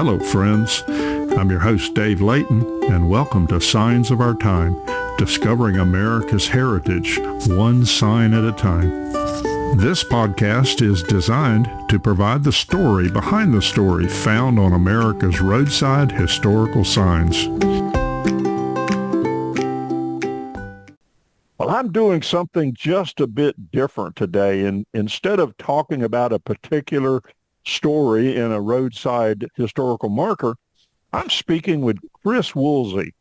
Hello, friends. I'm your host, Dave Layton, and welcome to Signs of Our Time, discovering America's heritage, one sign at a time. This podcast is designed to provide the story behind the story found on America's roadside historical signs. Well, I'm doing something just a bit different today. And instead of talking about a particular story in a roadside historical marker, I'm speaking with Chris Woosley.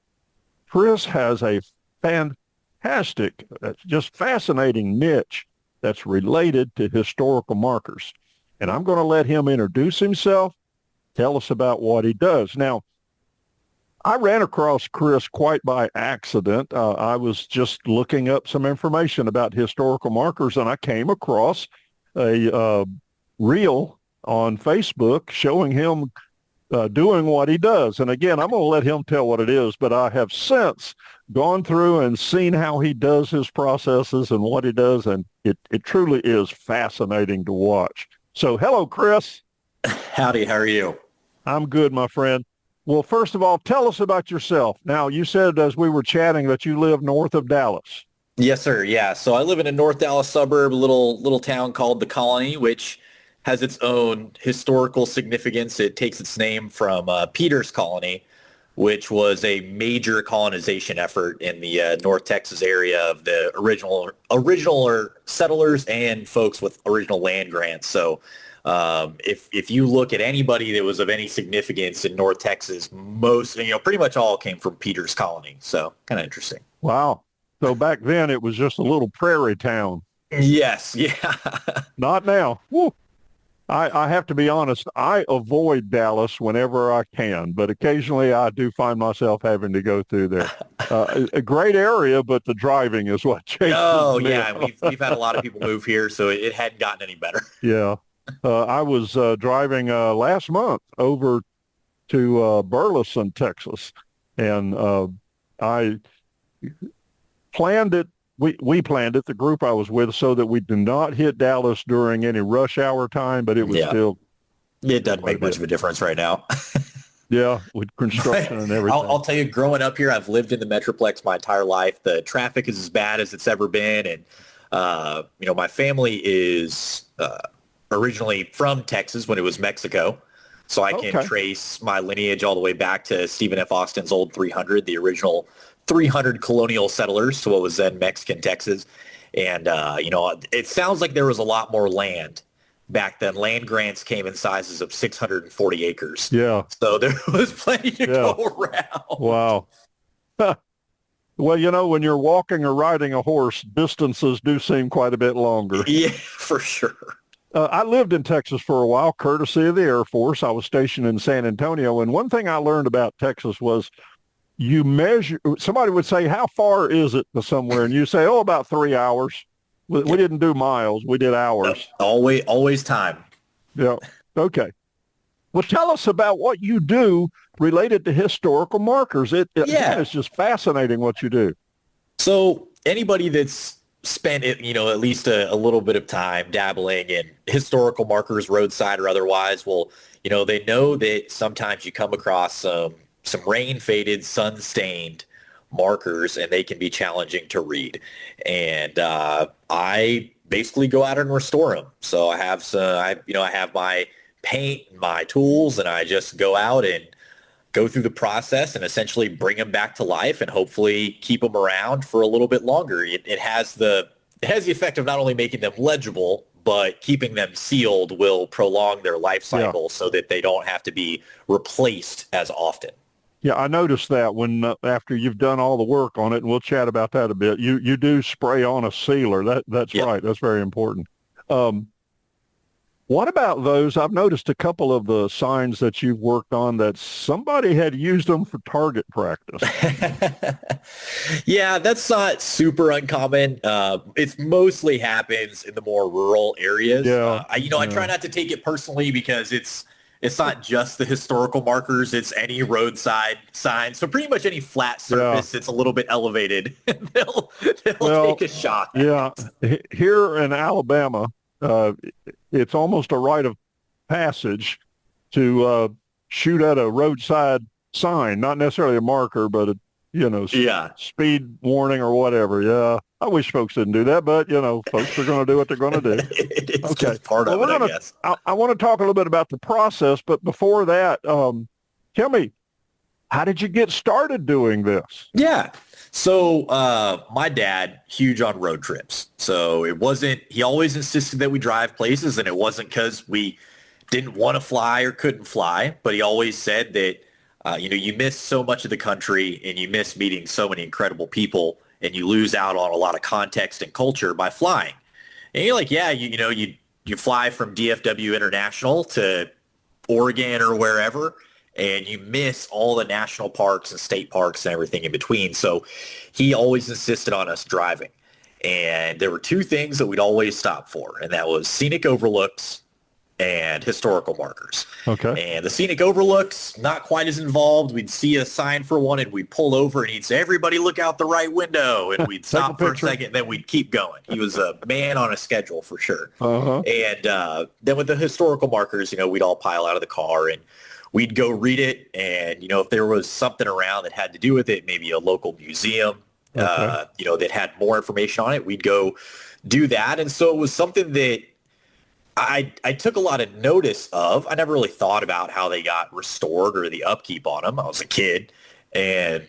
Chris has a fantastic, just fascinating niche that's related to historical markers. And I'm going to let him introduce himself, tell us about what he does. Now, I ran across Chris quite by accident. I was just looking up some information about historical markers, and I came across a reel on Facebook showing him doing what he does. And again, I'm going to let him tell what it is, but I have since gone through and seen how he does his processes and what he does, and it truly is fascinating to watch. So hello, Chris. Howdy, how are you? I'm good, my friend. Well, first of all, tell us about yourself. Now, you said as we were chatting that you live north of Dallas. Yes, sir. Yeah. So I live in a North Dallas suburb, a little town called The Colony, which has its own historical significance. It takes its name from Peter's Colony, which was a major colonization effort in the North Texas area of the original settlers and folks with original land grants. So if you look at anybody that was of any significance in North Texas, pretty much all came from Peter's Colony. So kind of interesting. Wow. So back then it was just a little prairie town. Yes. Yeah. Not now. Woo. I have to be honest, I avoid Dallas whenever I can, but occasionally I do find myself having to go through there. A great area, but the driving is what changes. Oh, yeah. We've had a lot of people move here, so it hadn't gotten any better. Yeah. I was driving last month over to Burleson, Texas, and I planned it. We planned it, the group I was with, so that we did not hit Dallas during any rush hour time, but it was still... It doesn't make much of a difference right now. Yeah, with construction and everything. I'll tell you, growing up here, I've lived in the Metroplex my entire life. The traffic is as bad as it's ever been, and my family is originally from Texas when it was Mexico, so I can trace my lineage all the way back to Stephen F. Austin's old 300, the original 300 colonial settlers to what was then Mexican Texas. And, it sounds like there was a lot more land back then. Land grants came in sizes of 640 acres. Yeah. So there was plenty to go around. Wow. Well, when you're walking or riding a horse, distances do seem quite a bit longer. Yeah, for sure. I lived in Texas for a while, courtesy of the Air Force. I was stationed in San Antonio. And one thing I learned about Texas was you measure, somebody would say, how far is it to somewhere? And you say, about 3 hours. We didn't do miles. We did hours. Always time. Yeah. Okay. Well, tell us about what you do related to historical markers. It's just fascinating what you do. So anybody that's spent at least a little bit of time dabbling in historical markers, roadside or otherwise, they know that sometimes you come across some rain-faded, sun-stained markers, and they can be challenging to read. And I basically go out and restore them. So I have my paint, my tools, and I just go out and go through the process and essentially bring them back to life and hopefully keep them around for a little bit longer. It has the effect of not only making them legible, but keeping them sealed will prolong their life cycle so that they don't have to be replaced as often. Yeah, I noticed that when after you've done all the work on it, and we'll chat about that a bit, you do spray on a sealer. That's right. That's very important. What about those? I've noticed a couple of the signs that you've worked on that somebody had used them for target practice. Yeah, that's not super uncommon. It mostly happens in the more rural areas. Yeah. I try not to take it personally because it's not just the historical markers. It's any roadside sign. So pretty much any flat surface that's a little bit elevated, they'll take a shot. Yeah. Here in Alabama, it's almost a rite of passage to shoot at a roadside sign, not necessarily a marker, but Yeah. speed warning or whatever. Yeah. I wish folks didn't do that, but folks are going to do what they're going to do. It's Okay. just part Well, of it, I guess. I want to talk a little bit about the process, but before that, tell me, how did you get started doing this? Yeah. So my dad, huge on road trips. So he always insisted that we drive places, and it wasn't because we didn't want to fly or couldn't fly, but he always said that, you miss so much of the country and you miss meeting so many incredible people and you lose out on a lot of context and culture by flying. And you're like, yeah, you fly from DFW International to Oregon or wherever, and you miss all the national parks and state parks and everything in between. So he always insisted on us driving. And there were two things that we'd always stop for, and that was scenic overlooks and historical markers. Okay. And the scenic overlooks, not quite as involved. We'd see a sign for one and we'd pull over and he'd say, everybody look out the right window. And we'd stop for a second and then we'd keep going. He was a man on a schedule for sure. Uh-huh. And then with the historical markers, we'd all pile out of the car and we'd go read it. And, if there was something around that had to do with it, maybe a local museum, Okay. that had more information on it, we'd go do that. And so it was something that I took a lot of notice of. I never really thought about how they got restored or the upkeep on them. I was a kid. And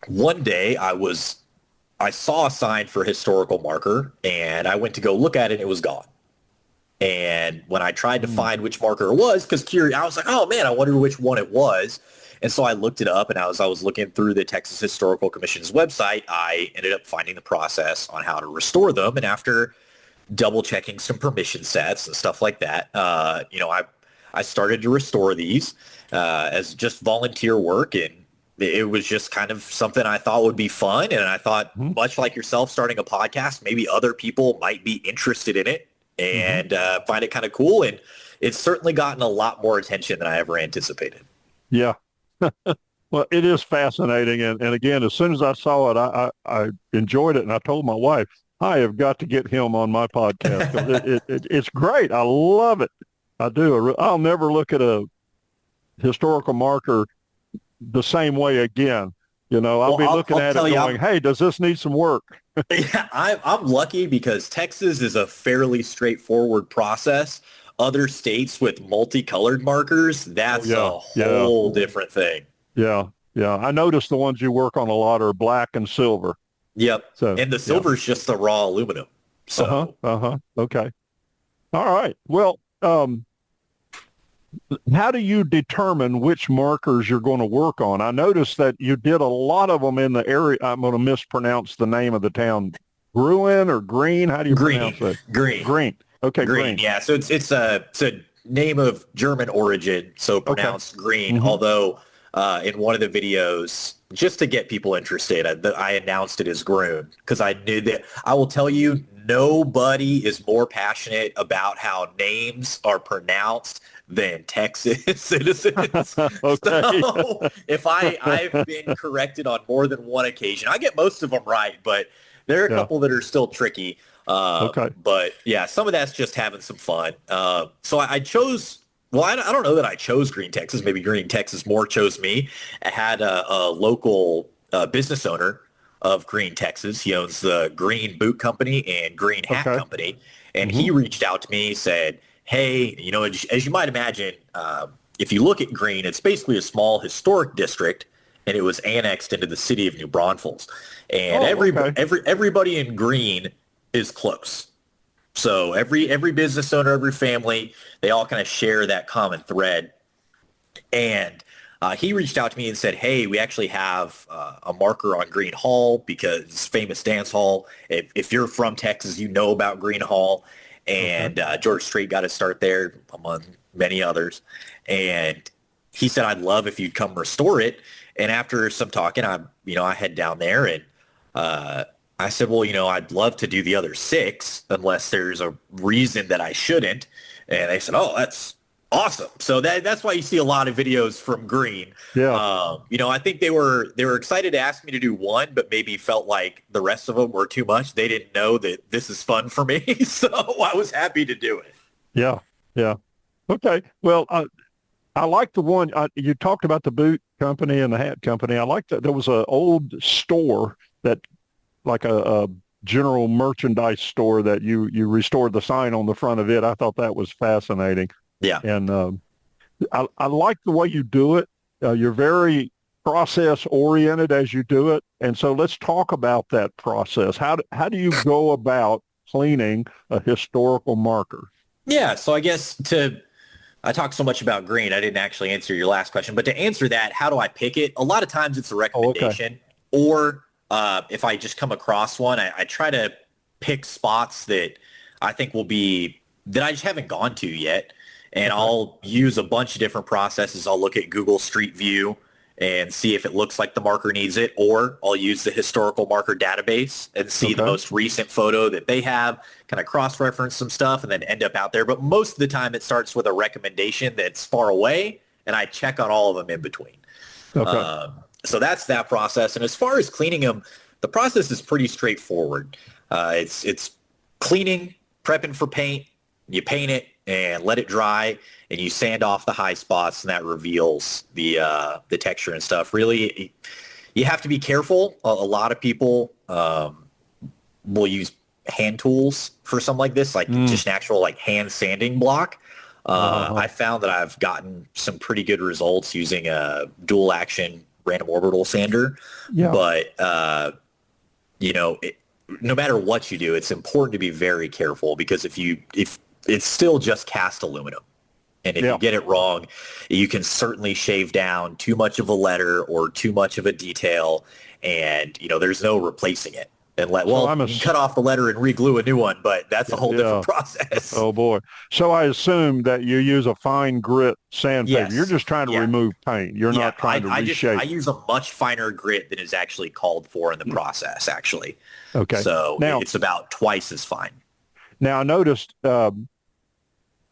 one day I saw a sign for historical marker and I went to go look at it and it was gone. And when I tried to find which marker it was, because I was like, oh man, I wonder which one it was. And so I looked it up, and as I was looking through the Texas Historical Commission's website, I ended up finding the process on how to restore them. And after double checking some permission sets and stuff like that, I started to restore these as just volunteer work, and it was just kind of something I thought would be fun. And I thought, much like yourself starting a podcast, maybe other people might be interested in it and find it kind of cool. And it's certainly gotten a lot more attention than I ever anticipated. Yeah. Well, it is fascinating. And again, as soon as I saw it, I enjoyed it. And I told my wife, I have got to get him on my podcast. 'Cause it's great. I love it. I do. I'll never look at a historical marker the same way again. I'll be looking at it going, hey, does this need some work? Yeah, I'm lucky because Texas is a fairly straightforward process. Other states with multicolored markers, that's a whole different thing. Yeah, yeah. I noticed the ones you work on a lot are black and silver. Yep. So, and the silver is just the raw aluminum. So. Okay. All right. Well, how do you determine which markers you're going to work on? I noticed that you did a lot of them in the area. I'm going to mispronounce the name of the town. Gruen or Green? How do you pronounce it? Green. Okay, Green. Yeah, so it's a name of German origin, so pronounced Green. Although in one of the videos, just to get people interested, I announced it as Gruen because I knew that. I will tell you, nobody is more passionate about how names are pronounced than Texas citizens. Okay. So if I've been corrected on more than one occasion, I get most of them right, but there are a couple that are still tricky. But yeah, some of that's just having some fun. So I chose, well, I don't know that I chose Green, Texas. Maybe Green, Texas more chose me. I had a local business owner of Green, Texas. He owns the Green Boot Company and Green Hat Company. And he reached out to me, said, hey, as you might imagine, if you look at Green, it's basically a small historic district, and it was annexed into the city of New Braunfels. And everybody in Green is close. So every business owner, every family, they all kind of share that common thread. And he reached out to me and said, hey, we actually have a marker on Green Hall because it's famous dance hall. If you're from Texas, you know about Green Hall. And George Strait got to start there, among many others. And he said, I'd love if you'd come restore it. And after some talking, I head down there and I said, well, I'd love to do the other 6 unless there's a reason that I shouldn't. And they said, oh, that's awesome. So that's why you see a lot of videos from Green. Yeah. I think they were excited to ask me to do one, but maybe felt like the rest of them were too much. They didn't know that this is fun for me. So I was happy to do it. Yeah. Yeah. Okay. Well, I like the one you talked about, the boot company and the hat company. I like that there was an old store that like a general merchandise store that you restored the sign on the front of it. I thought that was fascinating. Yeah. And I like the way you do it. You're very process oriented as you do it. And so let's talk about that process. How do you go about cleaning a historical marker? Yeah. So I talked so much about green. I didn't actually answer your last question, but to answer that, how do I pick it? A lot of times it's a Oh, okay. recommendation, or if I just come across one, I try to pick spots that I think that I just haven't gone to yet. And Okay. I'll use a bunch of different processes. I'll look at Google Street View and see if it looks like the marker needs it, or I'll use the historical marker database and see the Okay. most recent photo that they have, kind of cross-reference some stuff, and then end up out there. But most of the time it starts with a recommendation that's far away, and I check on all of them in between. Okay. So that's that process. And as far as cleaning them, the process is pretty straightforward. It's cleaning, prepping for paint. You paint it and let it dry, and you sand off the high spots, and that reveals the texture and stuff. Really, you have to be careful. A lot of people will use hand tools for something like this, like Mm. just an actual like hand sanding block. Uh-huh. I found that I've gotten some pretty good results using a dual action random orbital sander, Yeah. but no matter what you do, it's important to be very careful, because if it's still just cast aluminum, and if you Yeah. get it wrong, you can certainly shave down too much of a letter or too much of a detail, and there's no replacing it. And So I'm a you can cut off the letter and re-glue a new one, but that's a whole different yeah. process. Oh boy. So I assume that you use a fine grit sandpaper. You're Yes. just trying to Yeah. remove paint. You're Yeah. not trying to I reshape. use a much finer grit than is actually called for in the process, actually. Okay. So Now, it's about twice as fine. now I noticed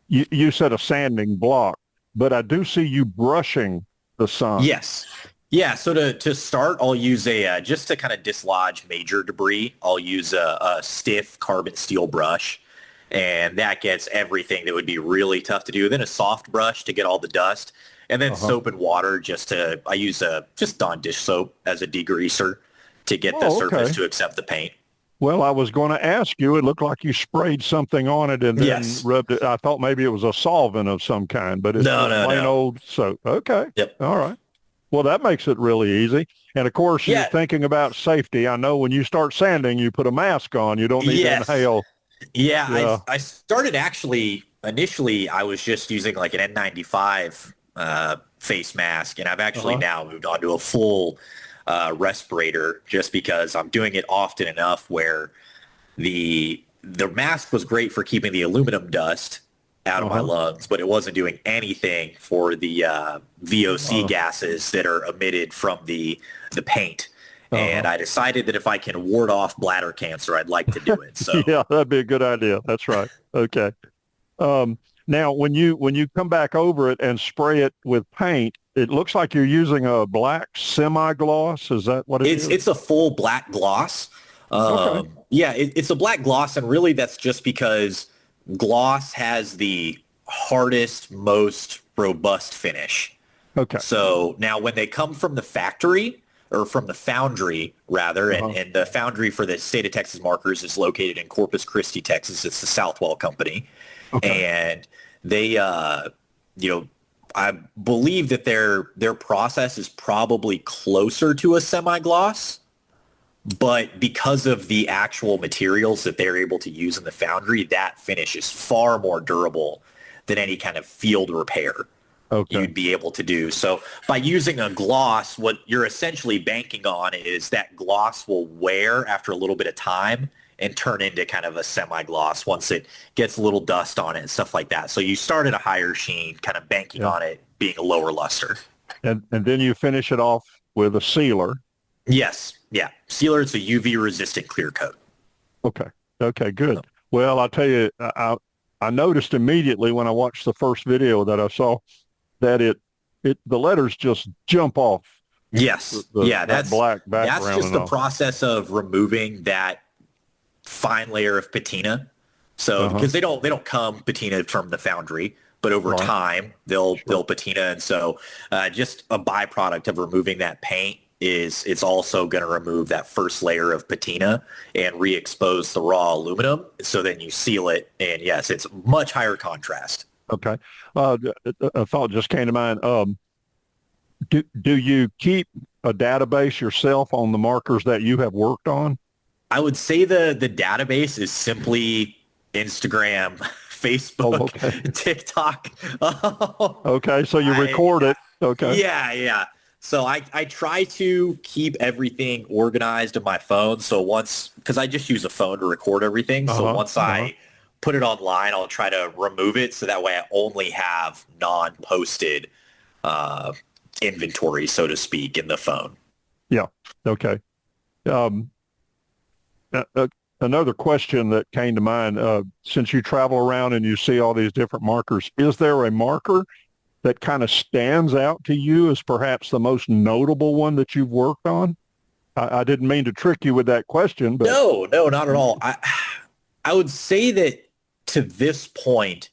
you said a sanding block, but I do see you brushing the sign. Yes. Yeah. So to start, I'll use just to kind of dislodge major debris, I'll use a stiff carbon steel brush. And that gets everything that would be really tough to do. Then a soft brush to get all the dust. And then Uh-huh. soap and water I use just Dawn dish soap as a degreaser to get the Oh, surface okay. to accept the paint. Well, I was going to ask you, it looked like you sprayed something on it and then Yes. rubbed it. I thought maybe it was a solvent of some kind, but it's No, just no, plain no. old soap. Okay. Yep. All right. Well, that makes it really easy. And of course, you're Yeah. thinking about safety. I know when you start sanding, you put a mask on. You don't need to Yes. inhale. Yeah, Yeah. I started actually initially I was just using like an N95 face mask, and I've actually Uh-huh. now moved on to a full respirator, just because I'm doing it often enough where the mask was great for keeping the aluminum dust out of my Uh-huh. lungs, but it wasn't doing anything for the VOC Uh, gases that are emitted from the paint. And uh-huh. I decided that if I can ward off bladder cancer, I'd like to do it. So Yeah, that'd be a good idea. That's right. Okay. Um, now, when you come back over it and spray it with paint, it looks like you're using a black semi-gloss. Is that what it it's is? it's a full black gloss. Okay. Yeah, it's a black gloss, and really that's just because gloss has the hardest, most robust finish. Okay. So now when they come from the factory, or from the foundry rather, and, Uh-huh. and the foundry for the state of Texas markers is located in Corpus Christi, Texas. It's the Southwell Company. Okay. And they, I believe that their process is probably closer to a semi-gloss, but because of the actual materials that they're able to use in the foundry, that finish is far more durable than any kind of field repair Okay. you'd be able to do. So by using a gloss, what you're essentially banking on is that gloss will wear after a little bit of time and turn into kind of a semi-gloss once it gets a little dust on it and stuff like that. So you start at a higher sheen, kind of banking Yeah. on it being a lower luster. And then you finish it off with a sealer. Yes. Yeah. Sealer, it's a UV resistant clear coat. Okay. Okay, good. Well, I'll tell you, I noticed immediately when I watched the first video that I saw that the letters just jump off Yes. Yeah. that black That's background just and the all. process of removing that fine layer of patina. So Uh-huh. because they don't come patinaed from the foundry, but over Right. time they'll patina. And so just a byproduct of removing that paint is it's also going to remove that first layer of patina and re-expose the raw aluminum. So then you seal it, and yes, it's much higher contrast. Okay. A thought just came to mind. Do you keep a database yourself on the markers that you have worked on? I would say the database is simply Instagram, Facebook, Okay. TikTok. Okay. So you record it. Okay. Yeah. So I try to keep everything organized on my phone. So because I just use a phone to record everything. So once I put it online, I'll try to remove it. So that way I only have non-posted inventory, so to speak, in the phone. Yeah. Okay. Um, Another question that came to mind, since you travel around and you see all these different markers, is there a marker that kind of stands out to you as perhaps the most notable one that you've worked on? I didn't mean to trick you with that question, but No, not at all. I would say that to this point,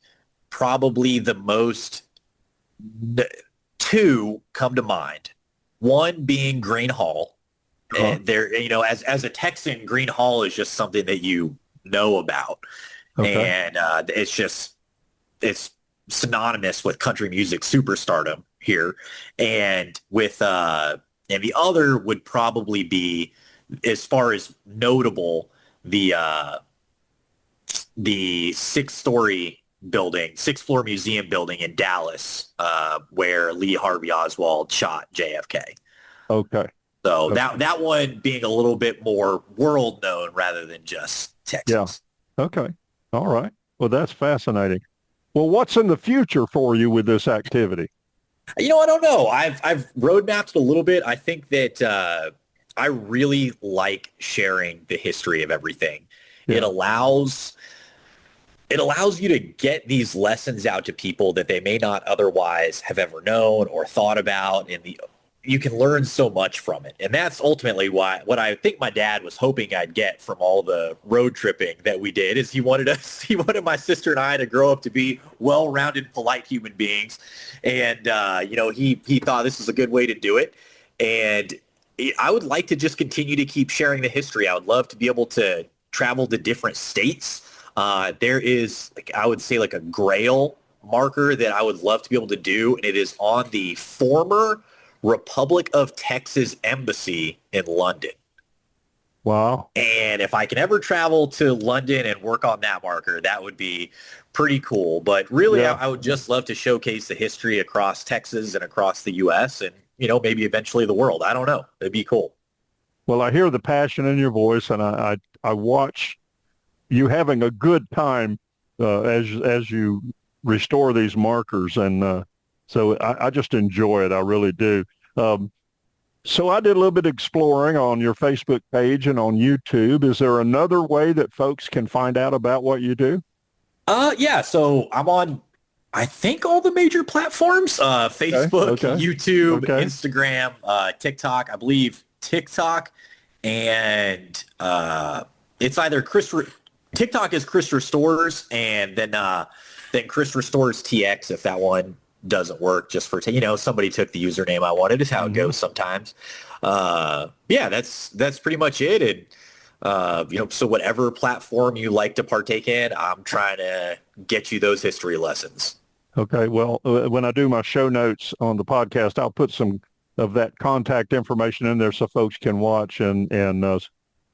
probably the most two come to mind. One being Green Hall. And there, as a Texan, Green Hall is just something that you know about. Okay. And it's synonymous with country music superstardom here. And and the other would probably be, as far as notable, the sixth floor museum building in Dallas, where Lee Harvey Oswald shot JFK. Okay. So that one being a little bit more world known rather than just Texas. Yeah. Okay. All right. Well, that's fascinating. Well, what's in the future for you with this activity? I don't know. I've road mapped a little bit. I think that I really like sharing the history of everything. Yeah. It allows you to get these lessons out to people that they may not otherwise have ever known or thought about, and you can learn so much from it. And that's ultimately what I think my dad was hoping I'd get from all the road tripping that we did, is he wanted my sister and I to grow up to be well-rounded, polite human beings. And, he thought this was a good way to do it. And I would like to just continue to keep sharing the history. I would love to be able to travel to different states. There is, I would say, a Grail marker that I would love to be able to do. And it is on the former Republic of Texas Embassy in London. Wow. And if I can ever travel to London and work on that marker, that would be pretty cool. But really, yeah. I would just love to showcase the history across Texas and across the U.S. and, maybe eventually the world. I don't know. It'd be cool. Well, I hear the passion in your voice, and I watch you having a good time as you restore these markers. And so I just enjoy it. I really do. So I did a little bit of exploring on your Facebook page and on YouTube. Is there another way that folks can find out about what you do? Yeah. So I'm on, I think, all the major platforms, Facebook, YouTube, Instagram, TikTok. I believe TikTok, and it's either TikTok is Chris Restores, and then Chris Restores TX if that one doesn't work, just for somebody took the username I wanted. Is how it goes sometimes. Yeah, that's pretty much it. And so whatever platform you like to partake in, I'm trying to get you those history lessons. Okay. Well, when I do my show notes on the podcast, I'll put some of that contact information in there so folks can watch and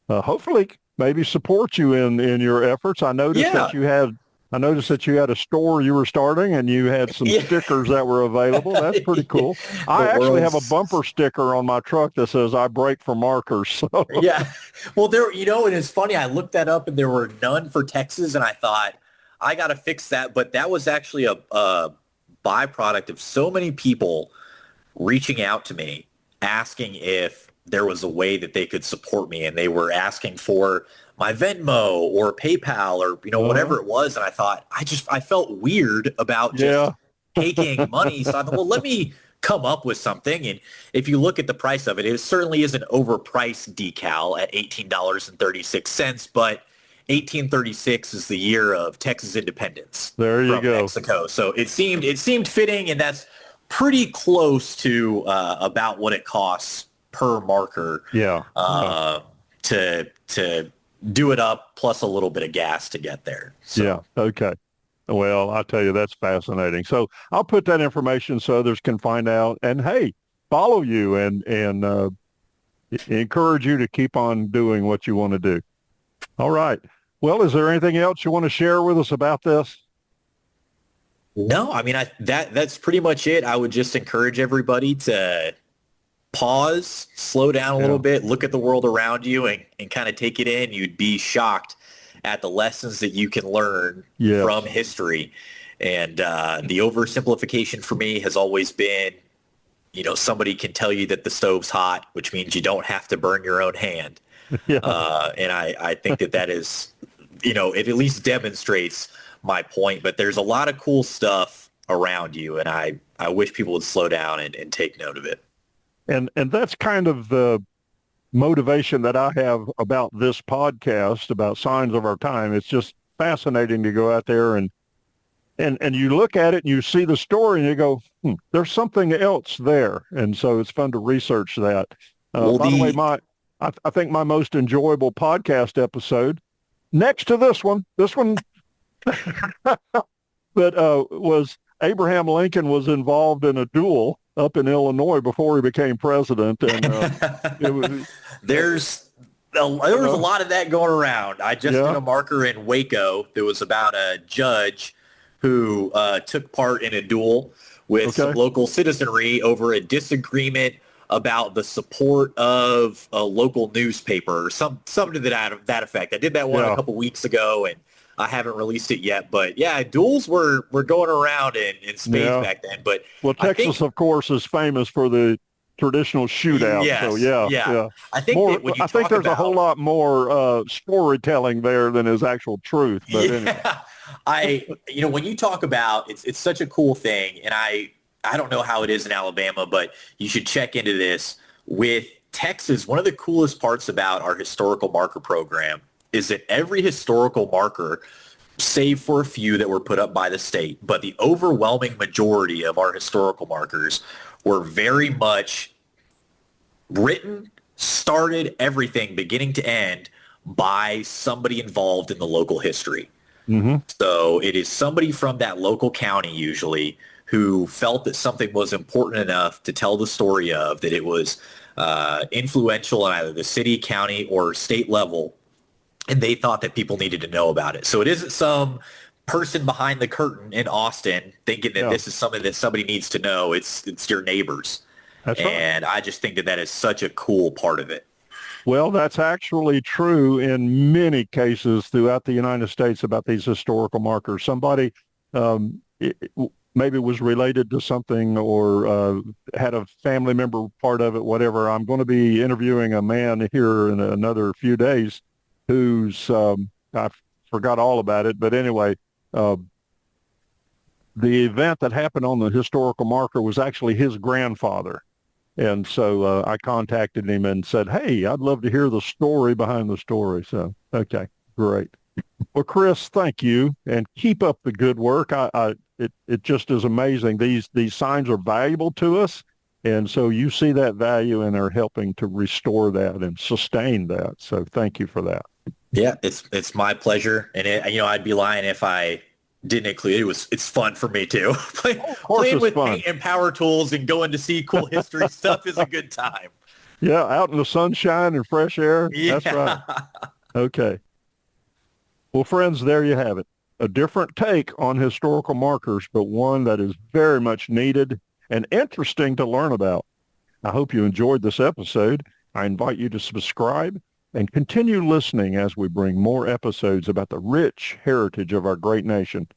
hopefully maybe support you in your efforts. I noticed that you had a store you were starting, and you had some stickers that were available. That's pretty cool. I actually have a bumper sticker on my truck that says "I break for markers." So. Yeah. Well, and it's funny. I looked that up, and there were none for Texas, and I thought I got to fix that. But that was actually a byproduct of so many people reaching out to me, asking if there was a way that they could support me, and they were asking for my Venmo or PayPal or, whatever it was. And I thought, I felt weird about just taking money. So I thought, well, let me come up with something. And if you look at the price of it, it certainly is an overpriced decal at $18.36, but 1836 is the year of Texas independence There you from go. Mexico. So it seemed fitting, and that's pretty close to about what it costs per marker Yeah. to do it up, plus a little bit of gas to get there. So. Yeah. Okay. Well, I'll tell you, that's fascinating. So I'll put that information so others can find out, and hey, follow you and encourage you to keep on doing what you want to do. All right. Well, is there anything else you want to share with us about this? No, I mean, that's pretty much it. I would just encourage everybody to pause, slow down a little bit, look at the world around you and kind of take it in. You'd be shocked at the lessons that you can learn from history. And the oversimplification for me has always been, somebody can tell you that the stove's hot, which means you don't have to burn your own hand. And I think that is, it at least demonstrates my point. But there's a lot of cool stuff around you, and I wish people would slow down and take note of it. And that's kind of the motivation that I have about this podcast, about Signs of Our Time. It's just fascinating to go out there and you look at it and you see the story and you go, there's something else there. And so it's fun to research that. By the way, I think my most enjoyable podcast episode, next to this one that was Abraham Lincoln was involved in a duel up in Illinois before he became president. And there was a lot of that going around. I just did a marker in Waco. There was about a judge who took part in a duel with some local citizenry over a disagreement about the support of a local newspaper or something to that effect. I did that one a couple weeks ago, and I haven't released it yet. But yeah, duels were going around in spades back then. But Texas, of course, is famous for the traditional shootout. Yes, so I think there's a whole lot more storytelling there than is actual truth. But anyway. When you talk about it's such a cool thing, and I don't know how it is in Alabama, but you should check into this. With Texas, one of the coolest parts about our historical marker program is that every historical marker, save for a few that were put up by the state, but the overwhelming majority of our historical markers were very much written, started, everything beginning to end by somebody involved in the local history. Mm-hmm. So it is somebody from that local county usually who felt that something was important enough to tell the story of, that it was influential in either the city, county, or state level, and they thought that people needed to know about it. So it isn't some person behind the curtain in Austin thinking that this is something that somebody needs to know. It's your neighbors. That's and right. I just think that is such a cool part of it. Well, that's actually true in many cases throughout the United States about these historical markers. Somebody maybe was related to something or had a family member part of it, whatever. I'm going to be interviewing a man here in another few days who's, I forgot all about it, but anyway, the event that happened on the historical marker was actually his grandfather. And so I contacted him and said, hey, I'd love to hear the story behind the story. So, okay, great. Well, Chris, thank you, and keep up the good work. It just is amazing. These signs are valuable to us, and so you see that value and are helping to restore that and sustain that. So thank you for that. Yeah, it's my pleasure, and I'd be lying if I didn't include it. It's fun for me too. Playing with paint and power tools and going to see cool history stuff is a good time. Yeah, out in the sunshine and fresh air. Yeah. That's right. Okay. Well, friends, there you have it. A different take on historical markers, but one that is very much needed and interesting to learn about. I hope you enjoyed this episode. I invite you to subscribe and continue listening as we bring more episodes about the rich heritage of our great nation.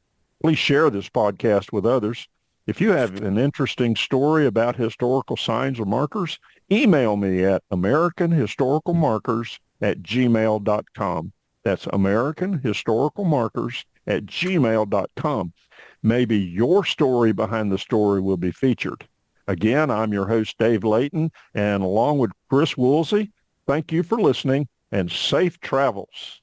Please share this podcast with others. If you have an interesting story about historical signs or markers, email me at americanhistoricalmarkers@gmail.com. That's americanhistoricalmarkers@gmail.com. Maybe your story behind the story will be featured. Again, I'm your host, Dave Layton, and along with Chris Woolsey, thank you for listening and safe travels.